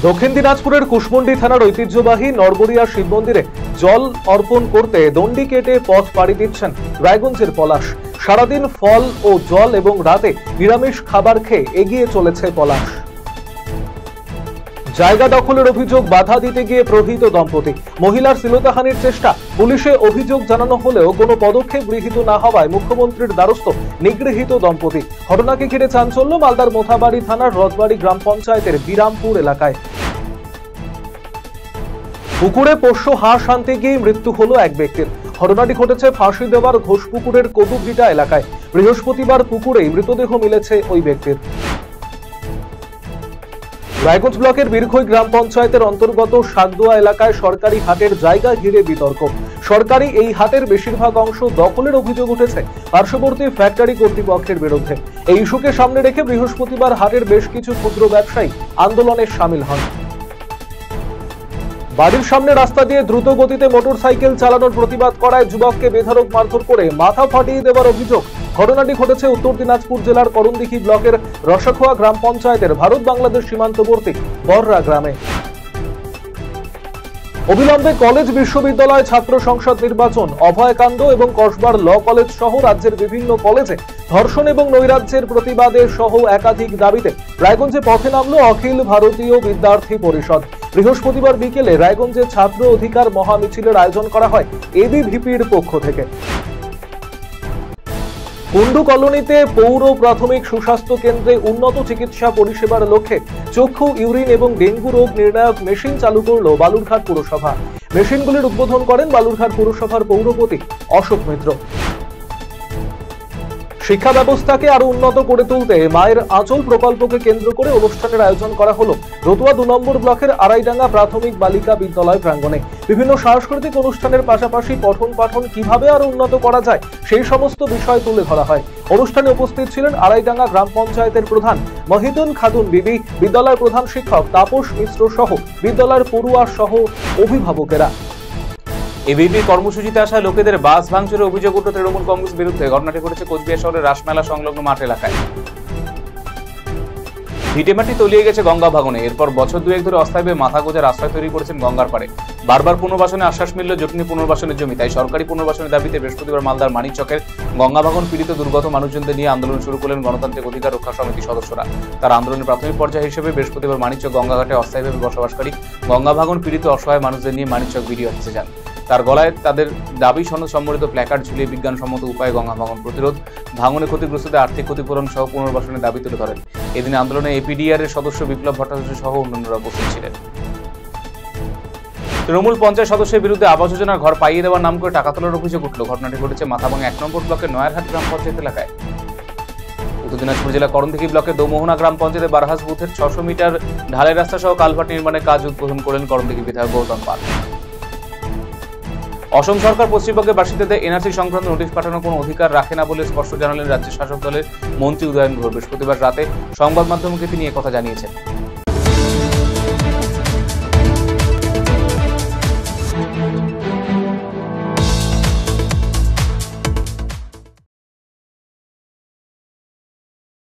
দক্ষিণ দিনাজপুরের কুশমন্ডি থানার ঐতিহ্যবাহী নরবরিয়া শিব মন্দিরে জল অর্পণ করতে দণ্ডি কেটে পথ পাড়ি দিচ্ছেন রায়গঞ্জের পলাশ। সারাদিন ফল ও জল এবং রাতে নিরামিষ খাবার খেয়ে এগিয়ে চলেছে পলাশ। জায়গা দখলের অভিযোগ বাধা দিতে গিয়ে প্রহৃত দম্পতি, মহিলার শ্লীলতাহানির চেষ্টা, পুলিশে অভিযোগ জানানো হলেও কোনো পদক্ষেপ গৃহীত না হওয়ায় মুখ্যমন্ত্রীর দ্বারস্থ নিগৃহীত দম্পতি। ঘটনাকে ঘিরে চাঞ্চল্য মালদার মোথাবাড়ি থানার রথবাড়ি গ্রাম পঞ্চায়েতের বিরামপুর এলাকায়। পুকুরে পোষ্য হাঁস আনতে গিয়ে মৃত্যু হলো এক ব্যক্তির। ঘটনাটি ঘটেছে ফাঁসি দেওয়ার ঘোষপুকুরের কদুভিটা এলাকায়। বৃহস্পতিবার পুকুরেই মৃতদেহ মিলেছে ওই ব্যক্তির। রায়গঞ্জ ব্লকের বীরখই গ্রাম পঞ্চায়েতের অন্তর্গত শাকদোয়া এলাকায় সরকারি হাটের জায়গা ঘিরে বিতর্ক। সরকারি এই হাটের বেশিরভাগ অংশ দখলের অভিযোগ উঠেছে পার্শ্ববর্তী ফ্যাক্টরি কর্তৃপক্ষের বিরুদ্ধে। এই ইস্যুকে সামনে রেখে বৃহস্পতিবার হাটের বেশ কিছু ক্ষুদ্র ব্যবসায়ী আন্দোলনে সামিল হন। বাড়ির সামনে রাস্তা দিয়ে দ্রুত গতিতে মোটরসাইকেল চালানোর প্রতিবাদ করায় যুবককে বেধড়ক মারধর করে মাথা ফাটিয়ে দেওয়ার অভিযোগ। ঘটনাটি ঘটেছে উত্তর দিনাজপুর জেলার করণদিঘি ব্লকের রসাখোয়া গ্রাম পঞ্চায়েতের ভারত বাংলাদেশ সীমান্তবর্তী বররা গ্রামে। অবিলম্বে কলেজ বিশ্ববিদ্যালয় ছাত্র সংসদ নির্বাচন, অভয়কাণ্ড এবং কসবার ল কলেজ সহ রাজ্যের বিভিন্ন কলেজে ধর্ষণ এবং নৈরাজ্যের প্রতিবাদে সহ একাধিক দাবিতে রায়গঞ্জে পথে নামল অখিল ভারতীয় বিদ্যার্থী পরিষদ। বৃহস্পতিবার বিকেলে রায়গঞ্জে ছাত্র অধিকার মহামিছিলের আয়োজন করা হয় এবিভিপির পক্ষ থেকে। কুন্ডু কলোনিতে পৌর প্রাথমিক সুস্বাস্থ্য কেন্দ্রে উন্নত চিকিৎসা পরিষেবার লক্ষ্যে চক্ষু, ইউরিন এবং ডেঙ্গু রোগ নির্ণায়ক মেশিন চালু করল বালুরঘাট পুরসভা। মেশিনগুলির উদ্বোধন করেন বালুরঘাট পুরসভার পৌরপতি অশোক মিত্র। শিক্ষা ব্যবস্থাকে আরো উন্নত করে তুলতে মায়ের আঁচল প্রকল্পকে কেন্দ্র করে অনুষ্ঠানের আয়োজন করা হলো রতুয়া 2 নম্বর ব্লকের আড়াইডাঙ্গা প্রাথমিক বালিকা বিদ্যালয় প্রাঙ্গণে। বিভিন্ন সাংস্কৃতিক অনুষ্ঠানের পাশাপাশি পঠন পাঠন কিভাবে আরো উন্নত করা যায় সেই সমস্ত বিষয় তুলে ধরা হয়। অনুষ্ঠানে উপস্থিত ছিলেন আড়াইডাঙ্গা গ্রাম পঞ্চায়েতের প্রধান মহিদুন খাতুন বিবি, বিদ্যালয়ের প্রধান শিক্ষক তাপস মিশ্র সহ বিদ্যালয়ের পড়ুয়া সহ অভিভাবকেরা। এবিপি কর্মসূচিতে আসা লোকেদের বাস ভাঙচুরের অভিযোগ উঠল তৃণমূল কংগ্রেস বিরুদ্ধে। ঘটনাটি ঘটেছে কোচবিহার শহরের রাসমেলা সংলগ্ন মাঠ এলাকায়। ভিটেমাটি তলিয়ে গেছে গঙ্গা ভাঙনে। এরপর বছর দুয়েক ধরে অস্থায়ীভাবে মাথা গোজার আশ্রয় তৈরি করেছেন গঙ্গার পাড়ে। বারবার পুনর্বাসনে আশ্বাস মিলল জটিনি পুনর্বাসনের জমি, তাই সরকারি পুনর্বাসনের দাবিতে বৃহস্পতিবার মালদার মানিকচকের গঙ্গা ভাঙন পীড়িত দুর্গত মানুষজনদের নিয়ে আন্দোলন শুরু করলেন গণতান্ত্রিক অধিকার রক্ষা সমিতির সদস্যরা। তার আন্দোলনের প্রাথমিক পর্যায় হিসেবে বৃহস্পতিবার মানিকচক গঙ্গাঘাটে অস্থায়ীভাবে বসবাসকারী গঙ্গা ভাঙন পীড়িত অসহায় মানুষদের নিয়ে মানিকচক বিডিও অফিসে যান। তার গলায় তাদের দাবি সনদ সম্বলিত প্ল্যাকার্ড ঝুলিয়ে বিজ্ঞানসম্মত উপায়ে গঙ্গা ভাঙন প্রতিরোধ, ভাঙনে ক্ষতিগ্রস্তদের আর্থিক ক্ষতিপূরণ সহ পুনর্বাসনের দাবি তুলে ধরেন। এদিন আন্দোলনে এপিডিআর এর সদস্য বিপ্লব ভট্টাচার্য সহ অন্যান্যরা উপস্থিত ছিলেন। তৃণমূল পঞ্চায়েত সদস্যের বিরুদ্ধে আবাস যোজনার ঘর পাইয়ে দেওয়ার নাম করে টাকা তোলার অভিযোগ উঠল। ঘটনাটি ঘটেছে মাথাভাঙা 1 নম্বর ব্লকের নয়ারহাট গ্রাম পঞ্চায়েত এলাকায়। উত্তর দিনাজপুর জেলা করণদিঘি ব্লকের দোমোহনা গ্রাম পঞ্চায়েতের বারহাস বুথের 600 মিটার ঢালাই রাস্তা সহ কালভার্ট নির্মাণের কাজ উদ্বোধন করলেন করণদিঘি বিধায়ক গৌতম পাল। অসম সরকার পশ্চিমবঙ্গের বাসিন্দাদের এনআরসি সংক্রান্ত নোটিশ পাঠানোর কোনো অধিকার রাখে না বলে স্পষ্ট জানালেন রাজ্যের শাসক দলের মন্ত্রী উদয়ন গুহ। বৃহস্পতিবার রাতে সংবাদ মাধ্যমকে তিনি একথা জানিয়েছেন।